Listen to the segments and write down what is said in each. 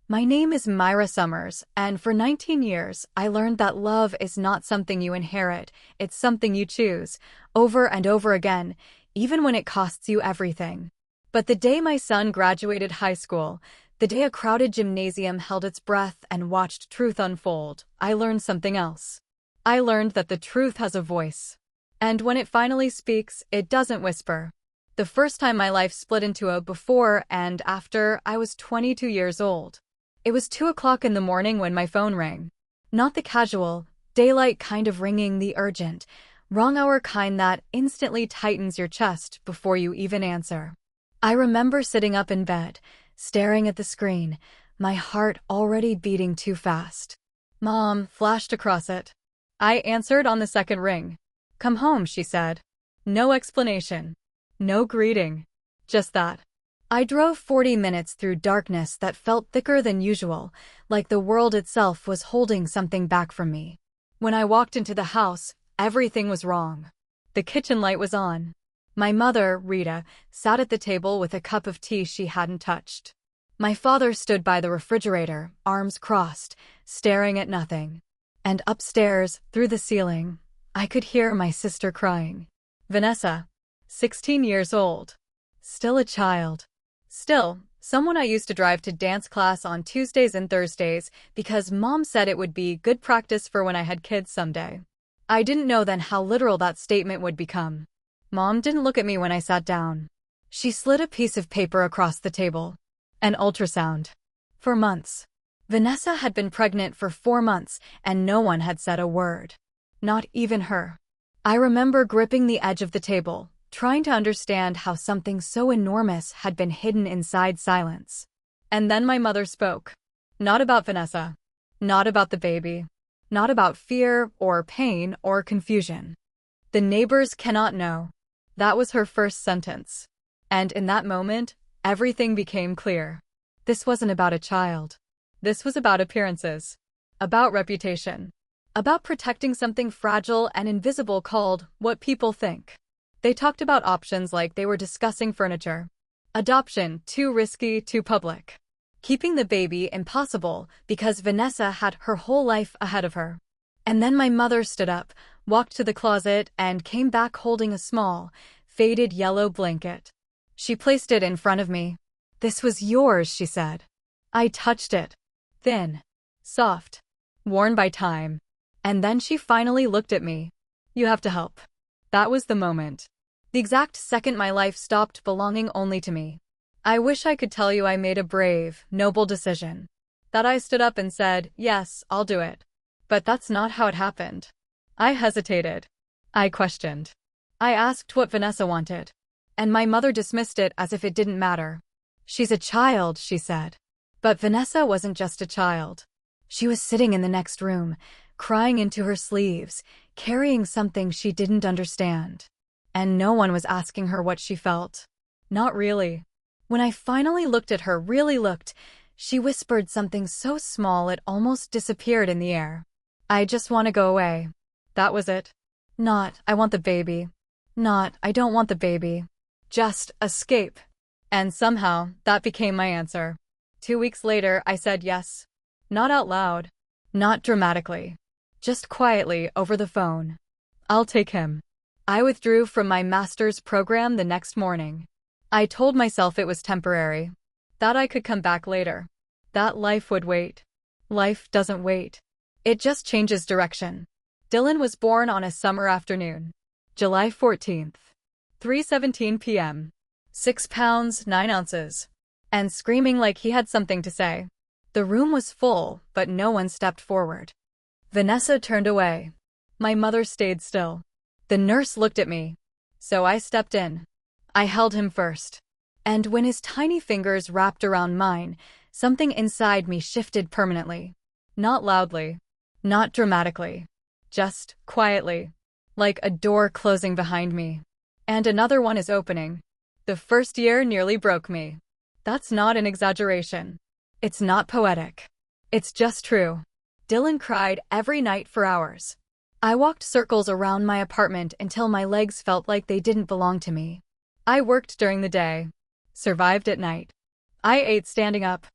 My name is Myra Summers, and for 19 years, I learned that love is not something you inherit, it's something you choose, over and over again, even when it costs you everything. But the day my son graduated high school, the day a crowded gymnasium held its breath and watched truth unfold, I learned something else. I learned that the truth has a voice. And when it finally speaks, it doesn't whisper. The first time my life split into a before and after, I was 22 years old. It was 2 o'clock in the morning when my phone rang. Not the casual, daylight kind of ringing, the urgent, wrong hour kind that instantly tightens your chest before you even answer. I remember sitting up in bed, staring at the screen, my heart already beating too fast. Mom flashed across it. I answered on the second ring. Come home, she said. No explanation. No greeting. Just that. I drove 40 minutes through darkness that felt thicker than usual, like the world itself was holding something back from me. When I walked into the house, everything was wrong. The kitchen light was on. My mother, Rita, sat at the table with a cup of tea she hadn't touched. My father stood by the refrigerator, arms crossed, staring at nothing. And upstairs, through the ceiling, I could hear my sister crying. Vanessa, 16 years old. Still a child. Still, someone I used to drive to dance class on Tuesdays and Thursdays because Mom said it would be good practice for when I had kids someday. I didn't know then how literal that statement would become. Mom didn't look at me when I sat down. She slid a piece of paper across the table. An ultrasound. For months. Vanessa had been pregnant for 4 months, and no one had said a word. Not even her. I remember gripping the edge of the table, trying to understand how something so enormous had been hidden inside silence. And then my mother spoke. Not about Vanessa. Not about the baby. Not about fear or pain or confusion. The neighbors cannot know. That was her first sentence. And in that moment, everything became clear. This wasn't about a child. This was about appearances. About reputation. About protecting something fragile and invisible called what people think. They talked about options like they were discussing furniture. Adoption, too risky, too public. Keeping the baby, impossible, because Vanessa had her whole life ahead of her. And then my mother stood up, walked to the closet, and came back holding a small, faded yellow blanket. She placed it in front of me. This was yours, she said. I touched it. Thin. Soft. Worn by time. And then she finally looked at me. You have to help. That was the moment. The exact second my life stopped belonging only to me. I wish I could tell you I made a brave, noble decision. That I stood up and said, yes, I'll do it. But that's not how it happened. I hesitated. I questioned. I asked what Vanessa wanted. And my mother dismissed it as if it didn't matter. She's a child, she said. But Vanessa wasn't just a child. She was sitting in the next room, crying into her sleeves, carrying something she didn't understand. And no one was asking her what she felt. Not really. When I finally looked at her, really looked, she whispered something so small it almost disappeared in the air. I just want to go away. That was it. Not, I want the baby. Not, I don't want the baby. Just, escape. And somehow, that became my answer. 2 weeks later, I said yes. Not out loud. Not dramatically. Just quietly over the phone. I'll take him. I withdrew from my master's program the next morning. I told myself it was temporary. That I could come back later. That life would wait. Life doesn't wait. It just changes direction. Dylan was born on a summer afternoon. July 14th. 3:17 p.m. 6 pounds, 9 ounces. And screaming like he had something to say. The room was full, but no one stepped forward. Vanessa turned away. My mother stayed still. The nurse looked at me. So I stepped in. I held him first. And when his tiny fingers wrapped around mine, something inside me shifted permanently. Not loudly. Not dramatically. Just quietly. Like a door closing behind me. And another one is opening. The first year nearly broke me. That's not an exaggeration. It's not poetic. It's just true. Dylan cried every night for hours. I walked circles around my apartment until my legs felt like they didn't belong to me. I worked during the day. Survived at night. I ate standing up.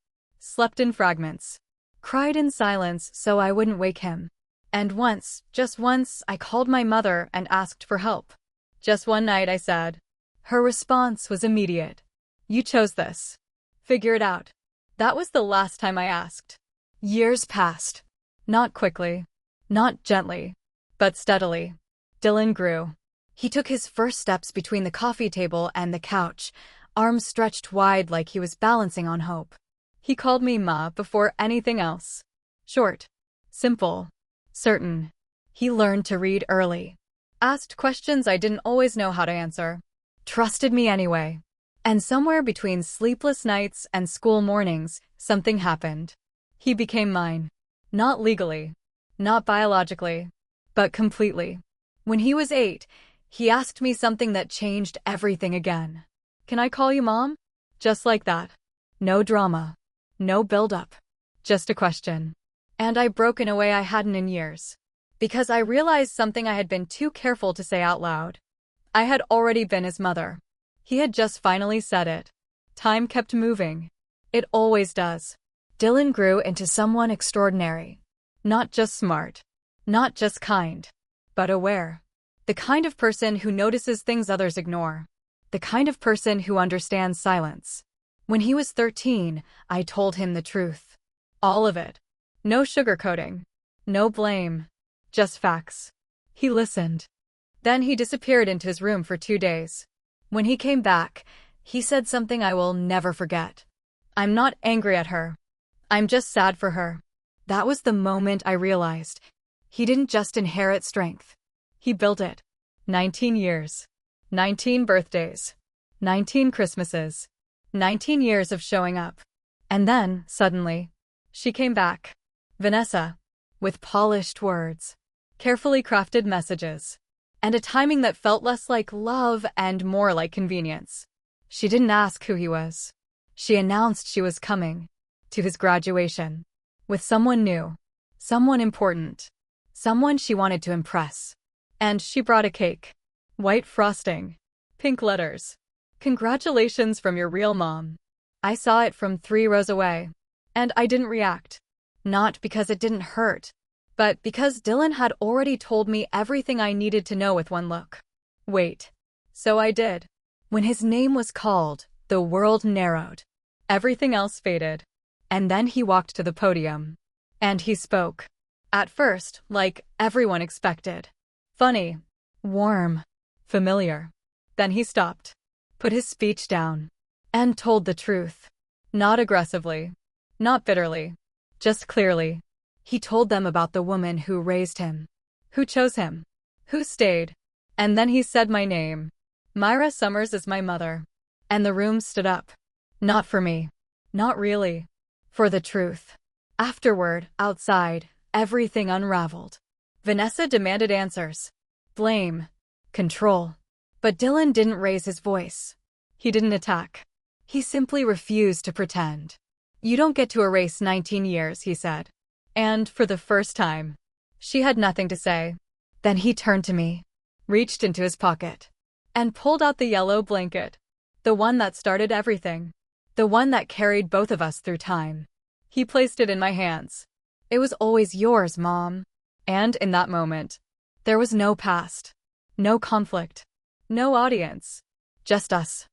slept in fragments, cried in silence so I wouldn't wake him. And once, just once, I called my mother and asked for help. Just one night, I said. Her response was immediate. You chose this. Figure it out. That was the last time I asked. Years passed. Not quickly. Not gently. But steadily. Dylan grew. He took his first steps between the coffee table and the couch, arms stretched wide like he was balancing on hope. He called me Ma before anything else. Short. Simple. Certain. He learned to read early. Asked questions I didn't always know how to answer. Trusted me anyway. And somewhere between sleepless nights and school mornings, something happened. He became mine. Not legally. Not biologically. But completely. When he was 8, he asked me something that changed everything again. Can I call you Mom? Just like that. No drama. No build-up. Just a question. And I broke in a way I hadn't in years. Because I realized something I had been too careful to say out loud. I had already been his mother. He had just finally said it. Time kept moving. It always does. Dylan grew into someone extraordinary. Not just smart. Not just kind. But aware. The kind of person who notices things others ignore. The kind of person who understands silence. When he was 13, I told him the truth. All of it. No sugarcoating. No blame. Just facts. He listened. Then he disappeared into his room for 2 days. When he came back, he said something I will never forget. I'm not angry at her. I'm just sad for her. That was the moment I realized. He didn't just inherit strength. He built it. 19 years. 19 birthdays. 19 Christmases. 19 years of showing up. And then, suddenly, she came back. Vanessa. With polished words. Carefully crafted messages. And a timing that felt less like love and more like convenience. She didn't ask who he was. She announced she was coming. To his graduation. With someone new. Someone important. Someone she wanted to impress. And she brought a cake. White frosting. Pink letters. Congratulations from your real mom. I saw it from 3 rows away. And I didn't react. Not because it didn't hurt. But because Dylan had already told me everything I needed to know with one look. Wait. So I did. When his name was called, the world narrowed. Everything else faded. And then he walked to the podium. And he spoke. At first, like everyone expected. Funny. Warm. Familiar. Then he stopped. Put his speech down. And told the truth. Not aggressively. Not bitterly. Just clearly. He told them about the woman who raised him. Who chose him. Who stayed. And then he said my name. Myra Summers is my mother. And the room stood up. Not for me. Not really. For the truth. Afterward, outside, everything unraveled. Vanessa demanded answers. Blame. Control. But Dylan didn't raise his voice. He didn't attack. He simply refused to pretend. You don't get to erase 19 years, he said. And, for the first time, she had nothing to say. Then he turned to me, reached into his pocket, and pulled out the yellow blanket. The one that started everything. The one that carried both of us through time. He placed it in my hands. It was always yours, Mom. And in that moment, there was no past. No conflict. No audience. Just us.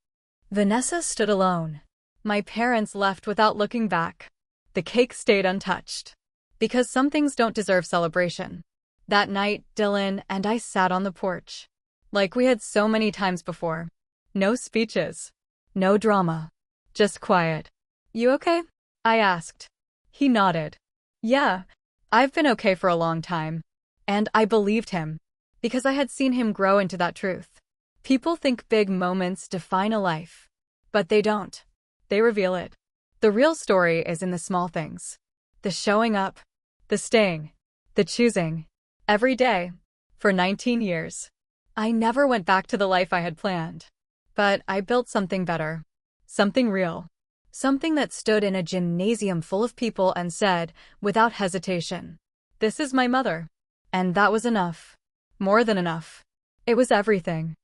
Vanessa stood alone. My parents left without looking back. The cake stayed untouched. Because some things don't deserve celebration. That night, Dylan and I sat on the porch. Like we had so many times before. No speeches. No drama. Just quiet. You okay? I asked. He nodded. Yeah, I've been okay for a long time. And I believed him. Because I had seen him grow into that truth. People think big moments define a life. But they don't. They reveal it. The real story is in the small things. The showing up. The staying. The choosing. Every day. For 19 years. I never went back to the life I had planned. But I built something better. Something real. Something that stood in a gymnasium full of people and said, without hesitation, "This is my mother." And that was enough. More than enough. It was everything.